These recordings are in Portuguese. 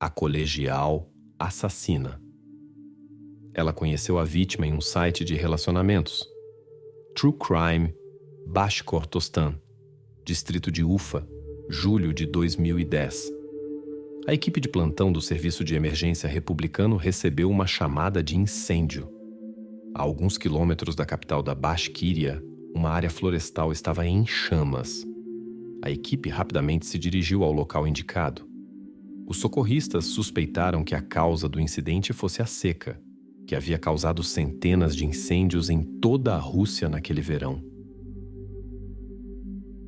a colegial assassina. Ela conheceu a vítima em um site de relacionamentos, True Crime Bashkortostan, distrito de Ufa, julho de 2010. A equipe de plantão do Serviço de Emergência Republicano recebeu uma chamada de incêndio. A alguns quilômetros da capital da Bashquíria, uma área florestal estava em chamas. A equipe rapidamente se dirigiu ao local indicado. Os socorristas suspeitaram que a causa do incidente fosse a seca, que havia causado centenas de incêndios em toda a Rússia naquele verão.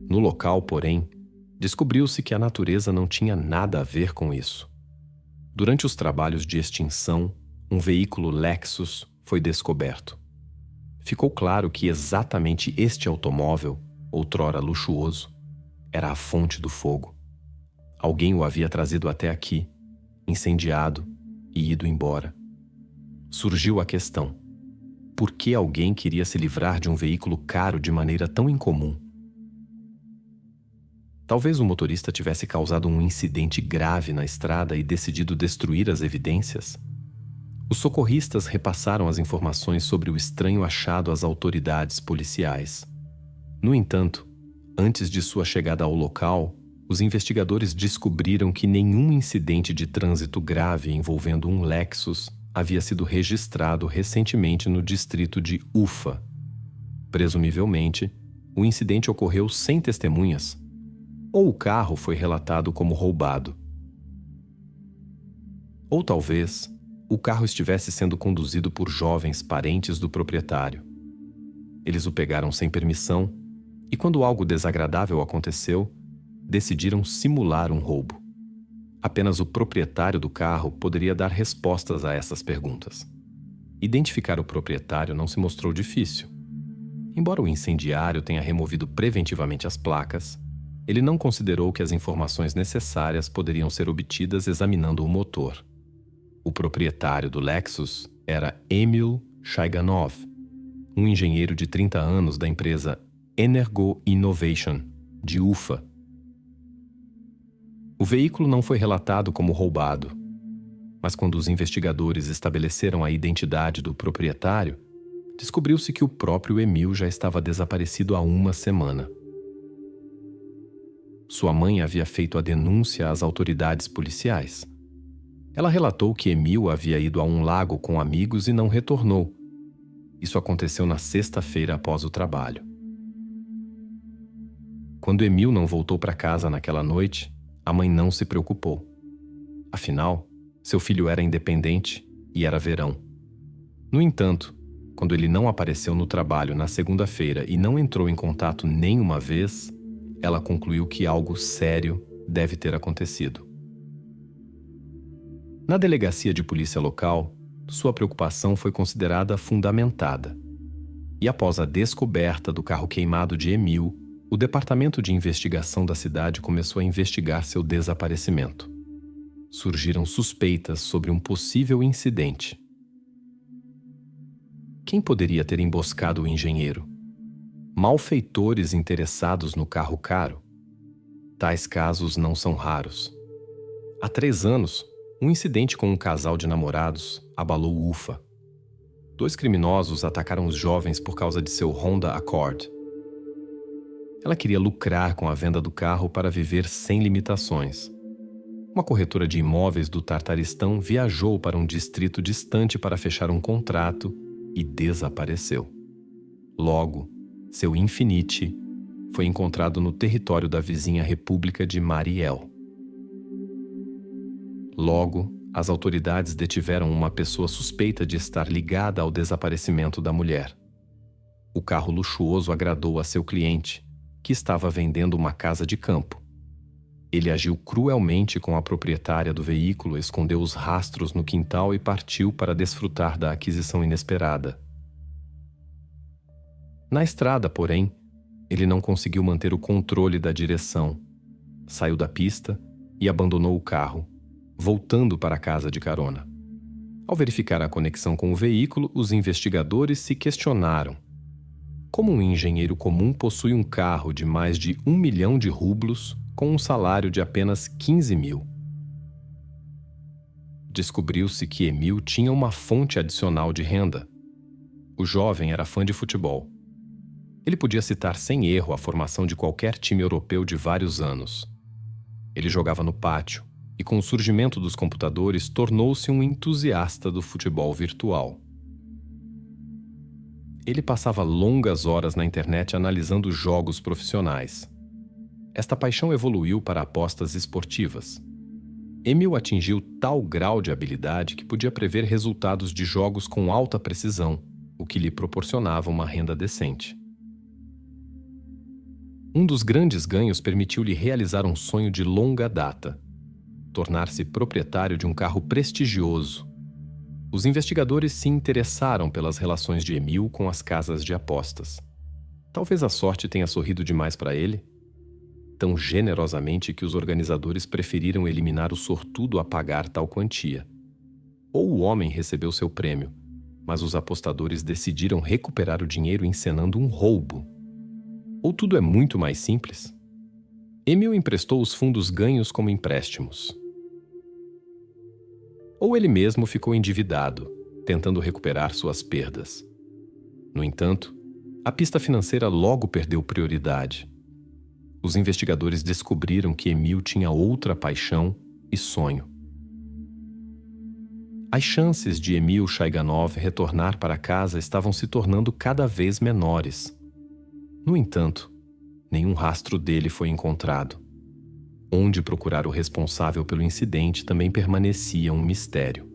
No local, porém, descobriu-se que a natureza não tinha nada a ver com isso. Durante os trabalhos de extinção, um veículo Lexus foi descoberto. Ficou claro que exatamente este automóvel, outrora luxuoso, era a fonte do fogo. Alguém o havia trazido até aqui, incendiado e ido embora. Surgiu a questão: por que alguém queria se livrar de um veículo caro de maneira tão incomum? Talvez o motorista tivesse causado um incidente grave na estrada e decidido destruir as evidências. Os socorristas repassaram as informações sobre o estranho achado às autoridades policiais. No entanto, antes de sua chegada ao local, os investigadores descobriram que nenhum incidente de trânsito grave envolvendo um Lexus havia sido registrado recentemente no distrito de Ufa. Presumivelmente, o incidente ocorreu sem testemunhas, ou o carro foi relatado como roubado. Ou talvez o carro estivesse sendo conduzido por jovens parentes do proprietário. Eles o pegaram sem permissão e, quando algo desagradável aconteceu, decidiram simular um roubo. Apenas o proprietário do carro poderia dar respostas a essas perguntas. Identificar o proprietário não se mostrou difícil. Embora o incendiário tenha removido preventivamente as placas, ele não considerou que as informações necessárias poderiam ser obtidas examinando o motor. O proprietário do Lexus era Emil Shaiganov, um engenheiro de 30 anos da empresa Energo Innovation, de Ufa. O veículo não foi relatado como roubado, mas quando os investigadores estabeleceram a identidade do proprietário, descobriu-se que o próprio Emil já estava desaparecido há uma semana. Sua mãe havia feito a denúncia às autoridades policiais. Ela relatou que Emil havia ido a um lago com amigos e não retornou. Isso aconteceu na sexta-feira após o trabalho. Quando Emil não voltou para casa naquela noite, a mãe não se preocupou. Afinal, seu filho era independente e era verão. No entanto, quando ele não apareceu no trabalho na segunda-feira e não entrou em contato nenhuma vez, ela concluiu que algo sério deve ter acontecido. Na delegacia de polícia local, sua preocupação foi considerada fundamentada. E após a descoberta do carro queimado de Emil, o departamento de investigação da cidade começou a investigar seu desaparecimento. Surgiram suspeitas sobre um possível incidente. Quem poderia ter emboscado o engenheiro? Malfeitores interessados no carro caro? Tais casos não são raros. Há 3 anos, um incidente com um casal de namorados abalou Ufa. 2 criminosos atacaram os jovens por causa de seu Honda Accord. Ela queria lucrar com a venda do carro para viver sem limitações. Uma corretora de imóveis do Tartaristão viajou para um distrito distante para fechar um contrato e desapareceu. Logo, seu Infiniti foi encontrado no território da vizinha República de Mariel. Logo, as autoridades detiveram uma pessoa suspeita de estar ligada ao desaparecimento da mulher. O carro luxuoso agradou a seu cliente, que estava vendendo uma casa de campo. Ele agiu cruelmente com a proprietária do veículo, escondeu os rastros no quintal e partiu para desfrutar da aquisição inesperada. Na estrada, porém, ele não conseguiu manter o controle da direção. Saiu da pista e abandonou o carro, voltando para a casa de carona. Ao verificar a conexão com o veículo, os investigadores se questionaram. Como um engenheiro comum possui um carro de mais de 1 milhão de rublos com um salário de apenas 15 mil? descobriu-se que Emil tinha uma fonte adicional de renda. O jovem era fã de futebol. Ele podia citar sem erro a formação de qualquer time europeu de vários anos. Ele jogava no pátio e, com o surgimento dos computadores, tornou-se um entusiasta do futebol virtual. Ele passava longas horas na internet analisando jogos profissionais. Esta paixão evoluiu para apostas esportivas. Emil atingiu tal grau de habilidade que podia prever resultados de jogos com alta precisão, o que lhe proporcionava uma renda decente. Um dos grandes ganhos permitiu-lhe realizar um sonho de longa data: tornar-se proprietário de um carro prestigioso. Os investigadores se interessaram pelas relações de Emil com as casas de apostas. Talvez a sorte tenha sorrido demais para ele, tão generosamente que os organizadores preferiram eliminar o sortudo a pagar tal quantia. Ou o homem recebeu seu prêmio, mas os apostadores decidiram recuperar o dinheiro encenando um roubo. Ou tudo é muito mais simples? Emil emprestou os fundos ganhos como empréstimos. Ou ele mesmo ficou endividado, tentando recuperar suas perdas. No entanto, a pista financeira logo perdeu prioridade. Os investigadores descobriram que Emil tinha outra paixão e sonho. As chances de Emil Shaiganov retornar para casa estavam se tornando cada vez menores. No entanto, nenhum rastro dele foi encontrado. Onde procurar o responsável pelo incidente também permanecia um mistério.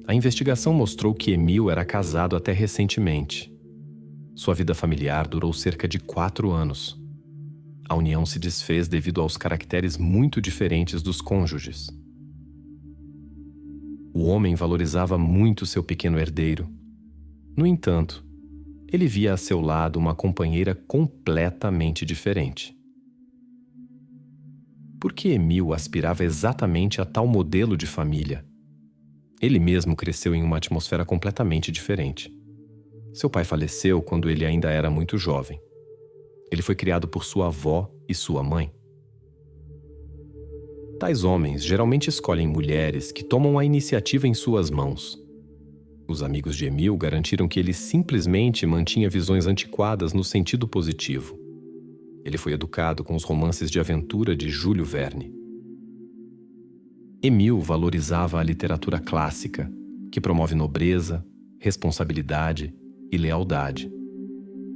A investigação mostrou que Emil era casado até recentemente. Sua vida familiar durou cerca de 4 anos. A união se desfez devido aos caracteres muito diferentes dos cônjuges. O homem valorizava muito seu pequeno herdeiro. No entanto, ele via a seu lado uma companheira completamente diferente. Por que Emil aspirava exatamente a tal modelo de família? Ele mesmo cresceu em uma atmosfera completamente diferente. Seu pai faleceu quando ele ainda era muito jovem. Ele foi criado por sua avó e sua mãe. Tais homens geralmente escolhem mulheres que tomam a iniciativa em suas mãos. Os amigos de Emil garantiram que ele simplesmente mantinha visões antiquadas no sentido positivo. Ele foi educado com os romances de aventura de Júlio Verne. Emil valorizava a literatura clássica, que promove nobreza, responsabilidade e lealdade.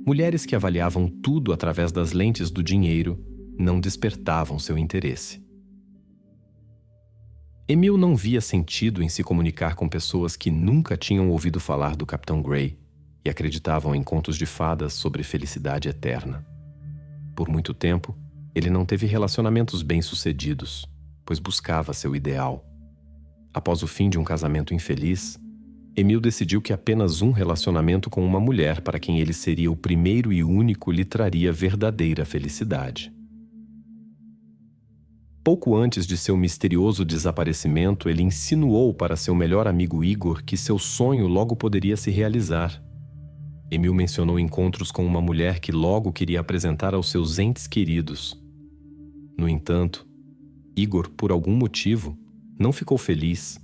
Mulheres que avaliavam tudo através das lentes do dinheiro não despertavam seu interesse. Emil não via sentido em se comunicar com pessoas que nunca tinham ouvido falar do Capitão Gray e acreditavam em contos de fadas sobre felicidade eterna. Por muito tempo, ele não teve relacionamentos bem-sucedidos, pois buscava seu ideal. Após o fim de um casamento infeliz, Emil decidiu que apenas um relacionamento com uma mulher para quem ele seria o primeiro e único lhe traria verdadeira felicidade. Pouco antes de seu misterioso desaparecimento, ele insinuou para seu melhor amigo Igor que seu sonho logo poderia se realizar. Emil mencionou encontros com uma mulher que logo queria apresentar aos seus entes queridos. No entanto, Igor, por algum motivo, não ficou feliz,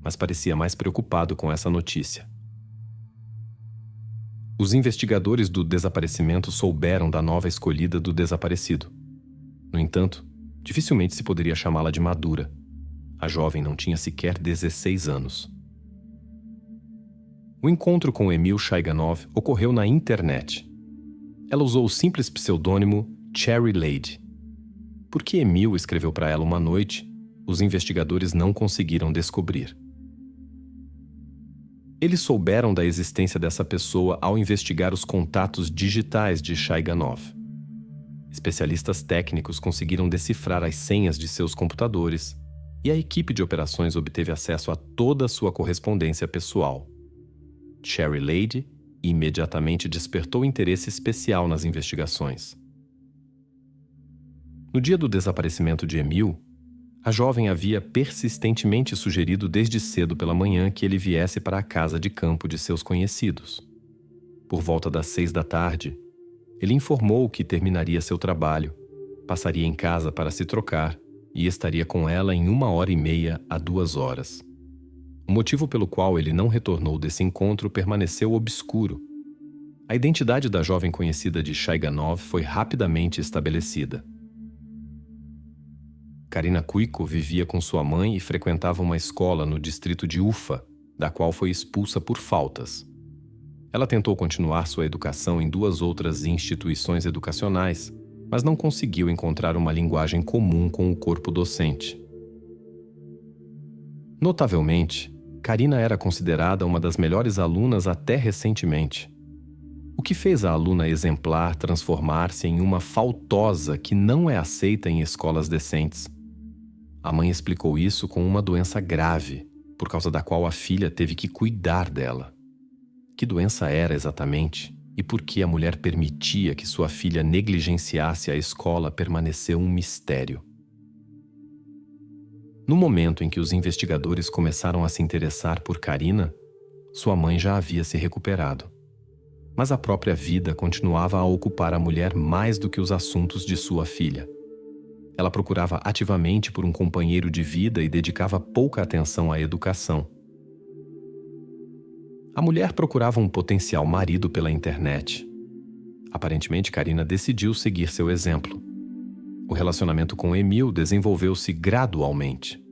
mas parecia mais preocupado com essa notícia. Os investigadores do desaparecimento souberam da nova escolhida do desaparecido. No entanto, dificilmente se poderia chamá-la de madura. A jovem não tinha sequer 16 anos. O encontro com Emil Shaiganov ocorreu na internet. Ela usou o simples pseudônimo Cherry Lady. Por que Emil escreveu para ela uma noite, os investigadores não conseguiram descobrir. Eles souberam da existência dessa pessoa ao investigar os contatos digitais de Shaiganov. Especialistas técnicos conseguiram decifrar as senhas de seus computadores e a equipe de operações obteve acesso a toda a sua correspondência pessoal. Cherry Lady imediatamente despertou interesse especial nas investigações. No dia do desaparecimento de Emil, a jovem havia persistentemente sugerido desde cedo pela manhã que ele viesse para a casa de campo de seus conhecidos. Por volta das 6 da tarde, ele informou que terminaria seu trabalho, passaria em casa para se trocar e estaria com ela em 1h30 a 2 horas. O motivo pelo qual ele não retornou desse encontro permaneceu obscuro. A identidade da jovem conhecida de Chaiganov foi rapidamente estabelecida. Karina Kuiko vivia com sua mãe e frequentava uma escola no distrito de Ufa, da qual foi expulsa por faltas. Ela tentou continuar sua educação em 2 outras instituições educacionais, mas não conseguiu encontrar uma linguagem comum com o corpo docente. Notavelmente, Karina era considerada uma das melhores alunas até recentemente. O que fez a aluna exemplar transformar-se em uma faltosa que não é aceita em escolas decentes? A mãe explicou isso com uma doença grave, por causa da qual a filha teve que cuidar dela. Que doença era exatamente e por que a mulher permitia que sua filha negligenciasse a escola permaneceu um mistério. No momento em que os investigadores começaram a se interessar por Karina, sua mãe já havia se recuperado. Mas a própria vida continuava a ocupar a mulher mais do que os assuntos de sua filha. Ela procurava ativamente por um companheiro de vida e dedicava pouca atenção à educação. A mulher procurava um potencial marido pela internet. Aparentemente, Karina decidiu seguir seu exemplo. O relacionamento com Emil desenvolveu-se gradualmente.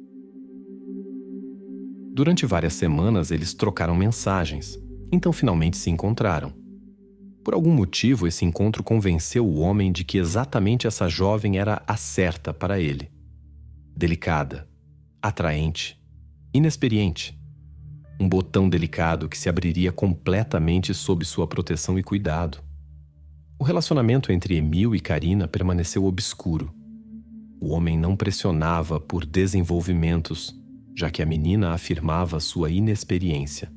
Durante várias semanas, eles trocaram mensagens, então finalmente se encontraram. Por algum motivo, esse encontro convenceu o homem de que exatamente essa jovem era a certa para ele. Delicada, atraente, inexperiente. Um botão delicado que se abriria completamente sob sua proteção e cuidado. O relacionamento entre Emil e Karina permaneceu obscuro. O homem não pressionava por desenvolvimentos, já que a menina afirmava sua inexperiência.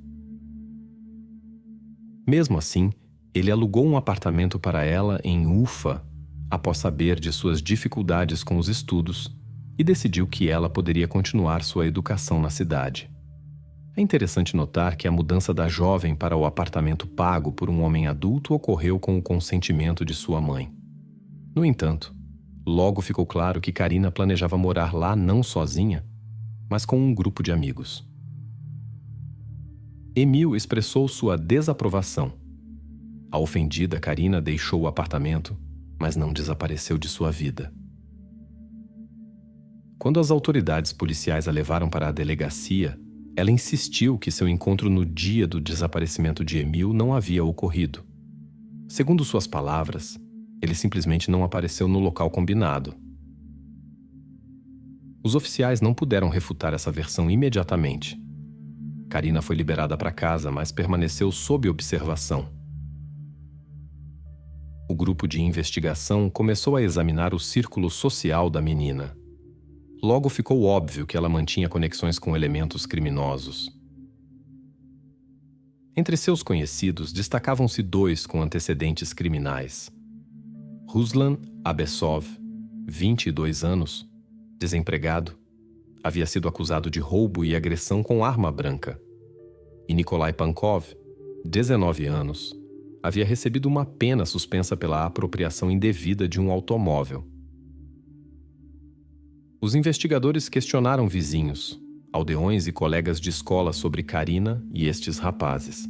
Mesmo assim, ele alugou um apartamento para ela em Ufa, após saber de suas dificuldades com os estudos, e decidiu que ela poderia continuar sua educação na cidade. É interessante notar que a mudança da jovem para o apartamento pago por um homem adulto ocorreu com o consentimento de sua mãe. No entanto, logo ficou claro que Karina planejava morar lá não sozinha, mas com um grupo de amigos. Emil expressou sua desaprovação. A ofendida Karina deixou o apartamento, mas não desapareceu de sua vida. Quando as autoridades policiais a levaram para a delegacia, ela insistiu que seu encontro no dia do desaparecimento de Emil não havia ocorrido. Segundo suas palavras, ele simplesmente não apareceu no local combinado. Os oficiais não puderam refutar essa versão imediatamente. Karina foi liberada para casa, mas permaneceu sob observação. O grupo de investigação começou a examinar o círculo social da menina. Logo ficou óbvio que ela mantinha conexões com elementos criminosos. Entre seus conhecidos destacavam-se 2 com antecedentes criminais. Ruslan Abesov, 22 anos, desempregado, havia sido acusado de roubo e agressão com arma branca. E Nikolai Pankov, 19 anos, havia recebido uma pena suspensa pela apropriação indevida de um automóvel. Os investigadores questionaram vizinhos, aldeões e colegas de escola sobre Karina e estes rapazes.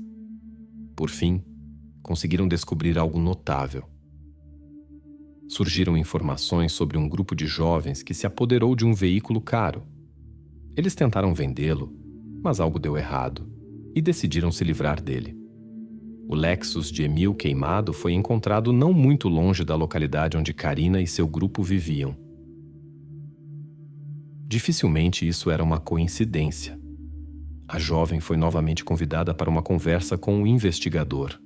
Por fim, conseguiram descobrir algo notável. Surgiram informações sobre um grupo de jovens que se apoderou de um veículo caro. Eles tentaram vendê-lo, mas algo deu errado, e decidiram se livrar dele. O Lexus de Emil queimado foi encontrado não muito longe da localidade onde Karina e seu grupo viviam. Dificilmente isso era uma coincidência. A jovem foi novamente convidada para uma conversa com o investigador.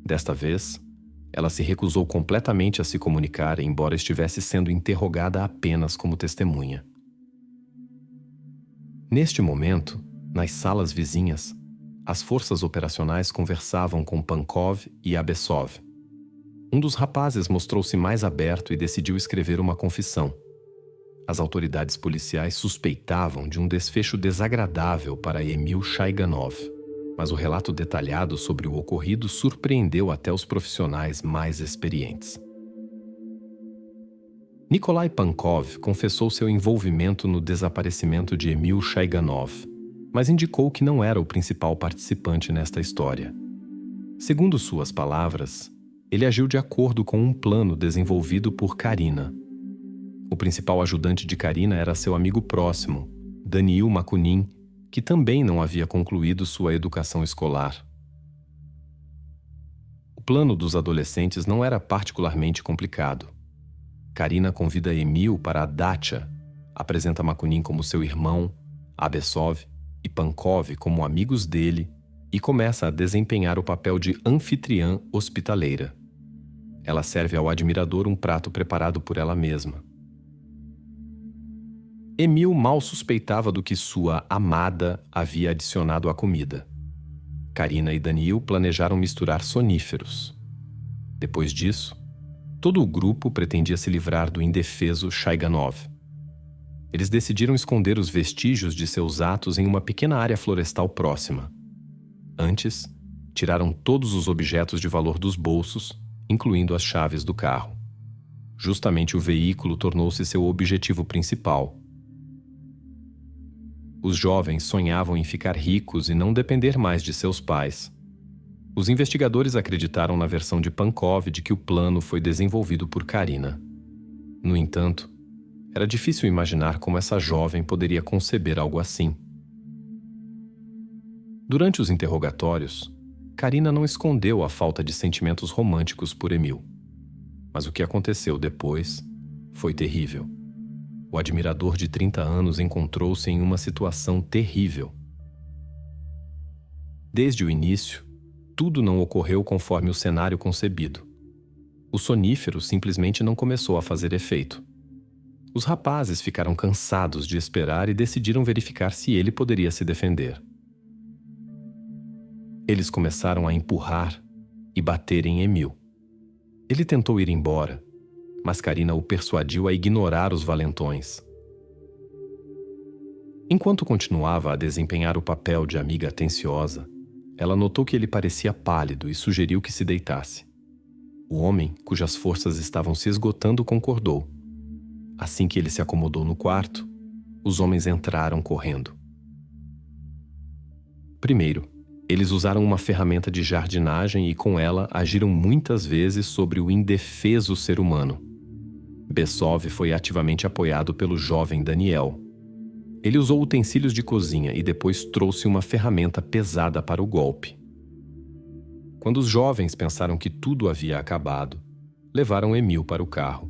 Desta vez, ela se recusou completamente a se comunicar, embora estivesse sendo interrogada apenas como testemunha. Neste momento, nas salas vizinhas, as forças operacionais conversavam com Pankov e Abesov. Um dos rapazes mostrou-se mais aberto e decidiu escrever uma confissão. As autoridades policiais suspeitavam de um desfecho desagradável para Emil Chaiganov, mas o relato detalhado sobre o ocorrido surpreendeu até os profissionais mais experientes. Nikolai Pankov confessou seu envolvimento no desaparecimento de Emil Chaiganov, mas indicou que não era o principal participante nesta história. Segundo suas palavras, ele agiu de acordo com um plano desenvolvido por Karina. O principal ajudante de Karina era seu amigo próximo, Daniil Makunin, que também não havia concluído sua educação escolar. O plano dos adolescentes não era particularmente complicado. Karina convida Emil para a dacha, apresenta Makunin como seu irmão, Abesov e Pankov como amigos dele e começa a desempenhar o papel de anfitriã hospitaleira. Ela serve ao admirador um prato preparado por ela mesma. Emil mal suspeitava do que sua amada havia adicionado à comida. Karina e Daniil planejaram misturar soníferos. Depois disso, todo o grupo pretendia se livrar do indefeso Chaiganov. Eles decidiram esconder os vestígios de seus atos em uma pequena área florestal próxima. Antes, tiraram todos os objetos de valor dos bolsos, incluindo as chaves do carro. Justamente o veículo tornou-se seu objetivo principal. Os jovens sonhavam em ficar ricos e não depender mais de seus pais. Os investigadores acreditaram na versão de Pankov de que o plano foi desenvolvido por Karina. No entanto, era difícil imaginar como essa jovem poderia conceber algo assim. Durante os interrogatórios, Karina não escondeu a falta de sentimentos românticos por Emil. Mas o que aconteceu depois foi terrível. O admirador de 30 anos encontrou-se em uma situação terrível. Desde o início, tudo não ocorreu conforme o cenário concebido. O sonífero simplesmente não começou a fazer efeito. Os rapazes ficaram cansados de esperar e decidiram verificar se ele poderia se defender. Eles começaram a empurrar e bater em Emil. Ele tentou ir embora, mas Karina o persuadiu a ignorar os valentões. Enquanto continuava a desempenhar o papel de amiga atenciosa, ela notou que ele parecia pálido e sugeriu que se deitasse. O homem, cujas forças estavam se esgotando, concordou. Assim que ele se acomodou no quarto, os homens entraram correndo. Primeiro, eles usaram uma ferramenta de jardinagem e com ela agiram muitas vezes sobre o indefeso ser humano. Bessov foi ativamente apoiado pelo jovem Daniel. Ele usou utensílios de cozinha e depois trouxe uma ferramenta pesada para o golpe. Quando os jovens pensaram que tudo havia acabado, levaram Emil para o carro.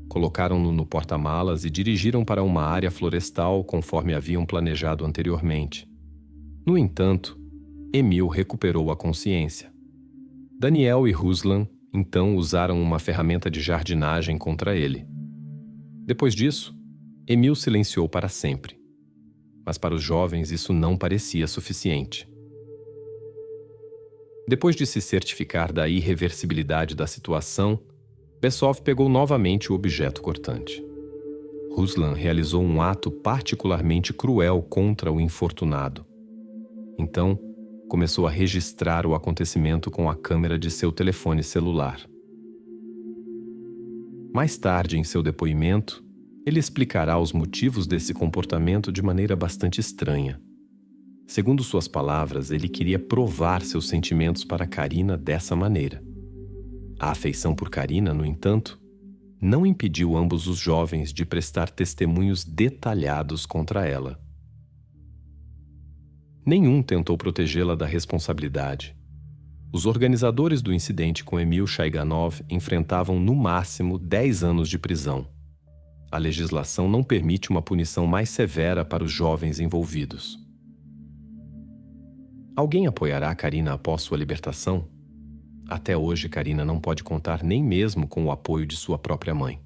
Colocaram-no no porta-malas e dirigiram para uma área florestal conforme haviam planejado anteriormente. No entanto, Emil recuperou a consciência. Daniel e Ruslan então usaram uma ferramenta de jardinagem contra ele. Depois disso, Emil silenciou para sempre. Mas para os jovens isso não parecia suficiente. Depois de se certificar da irreversibilidade da situação, Bessov pegou novamente o objeto cortante. Ruslan realizou um ato particularmente cruel contra o infortunado. Então, começou a registrar o acontecimento com a câmera de seu telefone celular. Mais tarde, em seu depoimento, ele explicará os motivos desse comportamento de maneira bastante estranha. Segundo suas palavras, ele queria provar seus sentimentos para Karina dessa maneira. A afeição por Karina, no entanto, não impediu ambos os jovens de prestar testemunhos detalhados contra ela. Nenhum tentou protegê-la da responsabilidade. Os organizadores do incidente com Emil Chaiganov enfrentavam no máximo 10 anos de prisão. A legislação não permite uma punição mais severa para os jovens envolvidos. Alguém apoiará Karina após sua libertação? Até hoje, Karina não pode contar nem mesmo com o apoio de sua própria mãe.